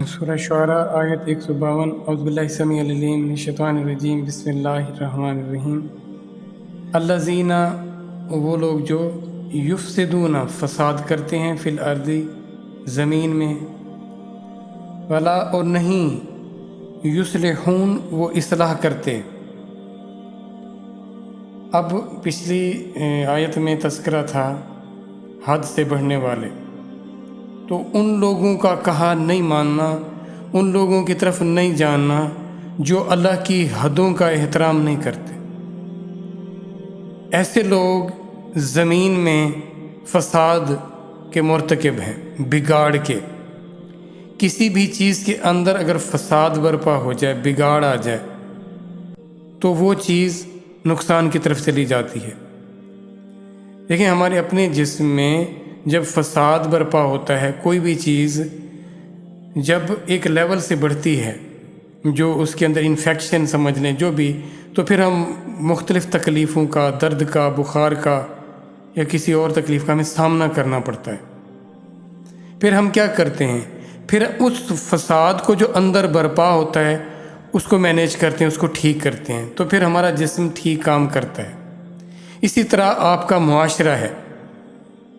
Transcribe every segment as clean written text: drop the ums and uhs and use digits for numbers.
سورہ شعراء آیت 152 اعوذ باللہ السمیع العلیم من الشیطان الرجیم بسم اللہ الرحمن الرحیم الذین وہ لوگ جو یفسدون فساد کرتے ہیں فی الارض زمین میں ولا اور نہیں یصلحون وہ اصلاح کرتے۔ اب پچھلی آیت میں تذکرہ تھا حد سے بڑھنے والے، تو ان لوگوں کا کہا نہیں ماننا، ان لوگوں کی طرف نہیں جاننا جو اللہ کی حدوں کا احترام نہیں کرتے۔ ایسے لوگ زمین میں فساد کے مرتکب ہیں، بگاڑ کے۔ کسی بھی چیز کے اندر اگر فساد برپا ہو جائے، بگاڑ آ جائے، تو وہ چیز نقصان کی طرف چلی جاتی ہے۔ دیکھیں ہمارے اپنے جسم میں جب فساد برپا ہوتا ہے، کوئی بھی چیز جب ایک لیول سے بڑھتی ہے، جو اس کے اندر انفیکشن سمجھ لیں جو بھی، تو پھر ہم مختلف تکلیفوں کا، درد کا، بخار کا یا کسی اور تکلیف کا ہمیں سامنا کرنا پڑتا ہے۔ پھر ہم کیا کرتے ہیں؟ پھر اس فساد کو جو اندر برپا ہوتا ہے اس کو مینیج کرتے ہیں، اس کو ٹھیک کرتے ہیں، تو پھر ہمارا جسم ٹھیک کام کرتا ہے۔ اسی طرح آپ کا معاشرہ ہے،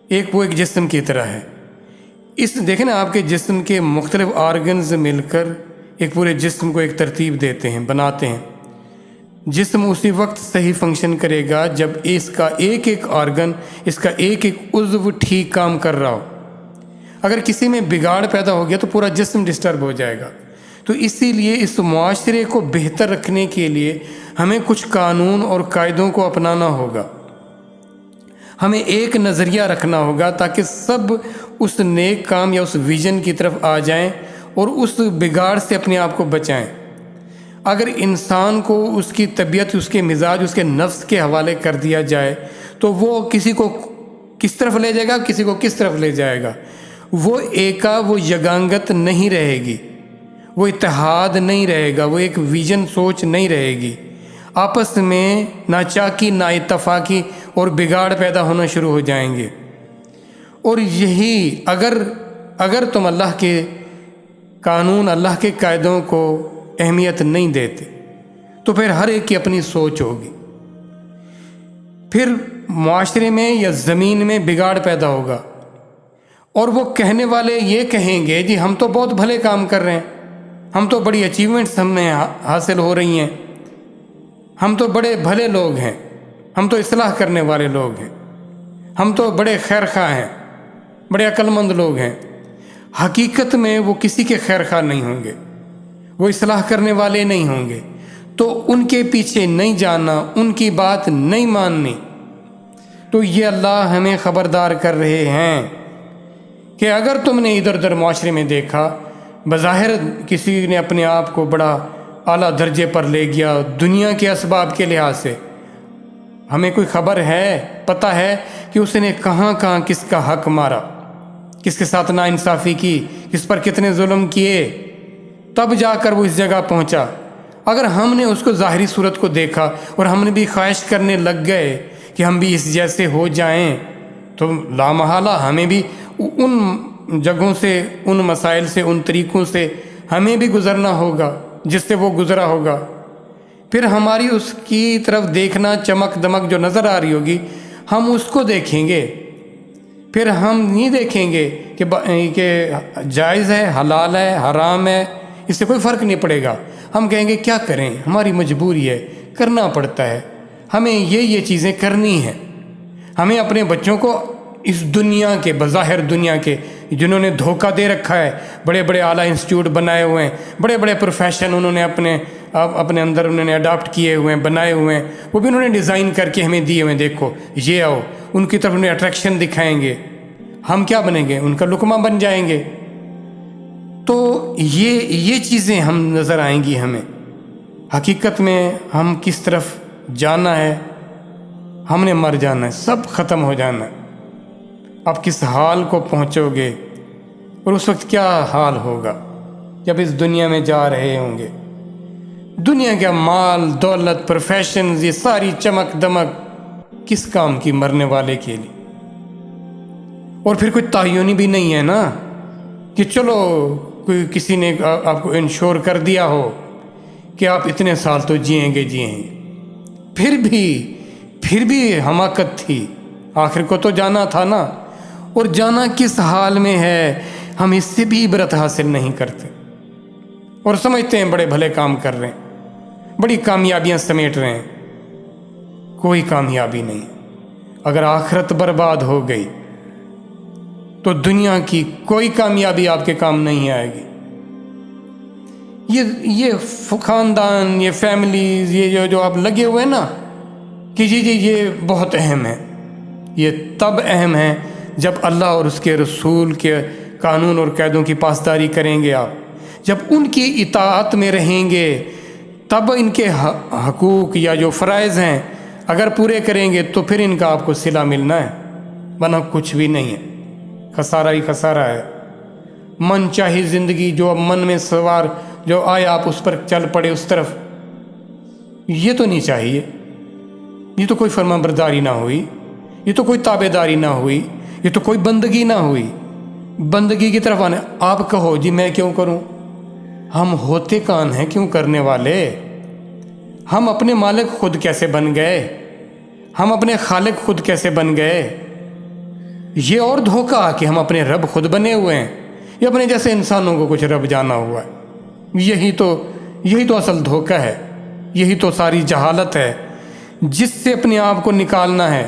ایک جسم کی طرح ہے۔ دیکھیں نا، آپ کے جسم کے مختلف آرگنز مل کر ایک پورے جسم کو ایک ترتیب دیتے ہیں، بناتے ہیں۔ جسم اسی وقت صحیح فنکشن کرے گا جب اس کا ایک ایک آرگن، اس کا ایک ایک عضو ٹھیک کام کر رہا ہو۔ اگر کسی میں بگاڑ پیدا ہو گیا تو پورا جسم ڈسٹرب ہو جائے گا۔ تو اسی لیے اس معاشرے کو بہتر رکھنے کے لیے ہمیں کچھ قانون اور قاعدوں کو اپنانا ہوگا، ہمیں ایک نظریہ رکھنا ہوگا تاکہ سب اس نیک کام یا اس ویژن کی طرف آ جائیں اور اس بگاڑ سے اپنے آپ کو بچائیں۔ اگر انسان کو اس کی طبیعت، اس کے مزاج، اس کے نفس کے حوالے کر دیا جائے تو وہ کسی کو کس طرف لے جائے گا، کسی کو کس طرف لے جائے گا۔ وہ وہ یگانگت نہیں رہے گی، وہ اتحاد نہیں رہے گا، وہ ایک ویژن سوچ نہیں رہے گی۔ آپس میں ناچاکی، نا اتفاقی اور بگاڑ پیدا ہونا شروع ہو جائیں گے۔ اور یہی اگر تم اللہ کے قانون، اللہ کے قاعدوں کو اہمیت نہیں دیتے تو پھر ہر ایک کی اپنی سوچ ہوگی، پھر معاشرے میں یا زمین میں بگاڑ پیدا ہوگا، اور وہ کہنے والے یہ کہیں گے جی ہم تو بہت بھلے کام کر رہے ہیں، ہم تو بڑی اچیومنٹس ہمیں حاصل ہو رہی ہیں، ہم تو بڑے بھلے لوگ ہیں، ہم تو اصلاح کرنے والے لوگ ہیں، ہم تو بڑے خیر خواہ ہیں، بڑے عقل مند لوگ ہیں۔ حقیقت میں وہ کسی کے خیر خواہ نہیں ہوں گے، وہ اصلاح کرنے والے نہیں ہوں گے۔ تو ان کے پیچھے نہیں جانا، ان کی بات نہیں ماننی۔ تو یہ اللہ ہمیں خبردار کر رہے ہیں کہ اگر تم نے ادھر ادھر معاشرے میں دیکھا، بظاہر کسی نے اپنے آپ کو بڑا اعلیٰ درجے پر لے گیا دنیا کے اسباب کے لحاظ سے، ہمیں کوئی خبر ہے، پتہ ہے کہ اس نے کہاں کہاں کس کا حق مارا، کس کے ساتھ ناانصافی کی، کس پر کتنے ظلم کیے، تب جا کر وہ اس جگہ پہنچا۔ اگر ہم نے اس کو ظاہری صورت کو دیکھا اور ہم نے بھی خواہش کرنے لگ گئے کہ ہم بھی اس جیسے ہو جائیں، تو لامحالہ ہمیں بھی ان جگہوں سے، ان مسائل سے، ان طریقوں سے ہمیں بھی گزرنا ہوگا جس سے وہ گزرا ہوگا۔ پھر ہماری اس کی طرف دیکھنا، چمک دمک جو نظر آ رہی ہوگی، ہم اس کو دیکھیں گے۔ پھر ہم نہیں دیکھیں گے کہ جائز ہے، حلال ہے، حرام ہے، اس سے کوئی فرق نہیں پڑے گا۔ ہم کہیں گے کیا کریں، ہماری مجبوری ہے، کرنا پڑتا ہے، ہمیں یہ چیزیں کرنی ہیں۔ ہمیں اپنے بچوں کو اس دنیا کے، بظاہر دنیا کے جنہوں نے دھوکہ دے رکھا ہے، بڑے بڑے اعلیٰ انسٹیٹیوٹ بنائے ہوئے ہیں، بڑے بڑے پروفیشن انہوں نے اپنے اندر انہوں نے اڈاپٹ کیے ہوئے ہیں، بنائے ہوئے ہیں، وہ بھی انہوں نے ڈیزائن کر کے ہمیں دیے ہوئے ہیں، دیکھو یہ آؤ، ان کی طرف انہیں اٹریکشن دکھائیں گے، ہم کیا بنیں گے؟ ان کا لقمہ بن جائیں گے۔ تو یہ چیزیں ہم نظر آئیں گی ہمیں۔ حقیقت میں ہم کس طرف جانا ہے، ہم نے مر جانا ہے، سب ختم ہو جانا ہے۔ آپ کس حال کو پہنچو گے اور اس وقت کیا حال ہوگا جب اس دنیا میں جا رہے ہوں گے؟ دنیا کا مال، دولت، پروفیشنز، یہ ساری چمک دمک کس کام کی مرنے والے کے لیے؟ اور پھر کوئی تعینی بھی نہیں ہے نا کہ چلو کوئی کسی نے آپ کو انشور کر دیا ہو کہ آپ اتنے سال تو جئیں گے، پھر بھی حماقت تھی، آخر کو تو جانا تھا نا، اور جانا کس حال میں ہے ہم اس سے بھی عبرت حاصل نہیں کرتے، اور سمجھتے ہیں بڑے بھلے کام کر رہے ہیں، بڑی کامیابیاں سمیٹ رہے ہیں۔ کوئی کامیابی نہیں۔ اگر آخرت برباد ہو گئی تو دنیا کی کوئی کامیابی آپ کے کام نہیں آئے گی۔ یہ خاندان، یہ فیملیز، یہ جو آپ لگے ہوئے ہیں نا کہ جی یہ بہت اہم ہے، یہ تب اہم ہے جب اللہ اور اس کے رسول کے قانون اور قیدوں کی پاسداری کریں گے آپ، جب ان کی اطاعت میں رہیں گے، تب ان کے حقوق یا جو فرائض ہیں اگر پورے کریں گے تو پھر ان کا آپ کو صلہ ملنا ہے، ورنہ کچھ بھی نہیں ہے، خسارہ ہی خسارہ ہے۔ من چاہی زندگی جو اب من میں سوار جو آئے آپ اس پر چل پڑے اس طرف، یہ تو نہیں چاہیے، یہ تو کوئی فرما برداری نہ ہوئی، یہ تو کوئی تابع داری نہ ہوئی، یہ تو کوئی بندگی نہ ہوئی۔ بندگی کی طرف آنے آپ کہو جی میں کیوں کروں، ہم ہوتے کون ہیں کیوں کرنے والے؟ ہم اپنے مالک خود کیسے بن گئے، ہم اپنے خالق خود کیسے بن گئے؟ یہ اور دھوکہ کہ ہم اپنے رب خود بنے ہوئے ہیں، یہ اپنے جیسے انسانوں کو کچھ رب جانا ہوا ہے۔ یہی تو اصل دھوکہ ہے، یہی تو ساری جہالت ہے جس سے اپنے آپ کو نکالنا ہے۔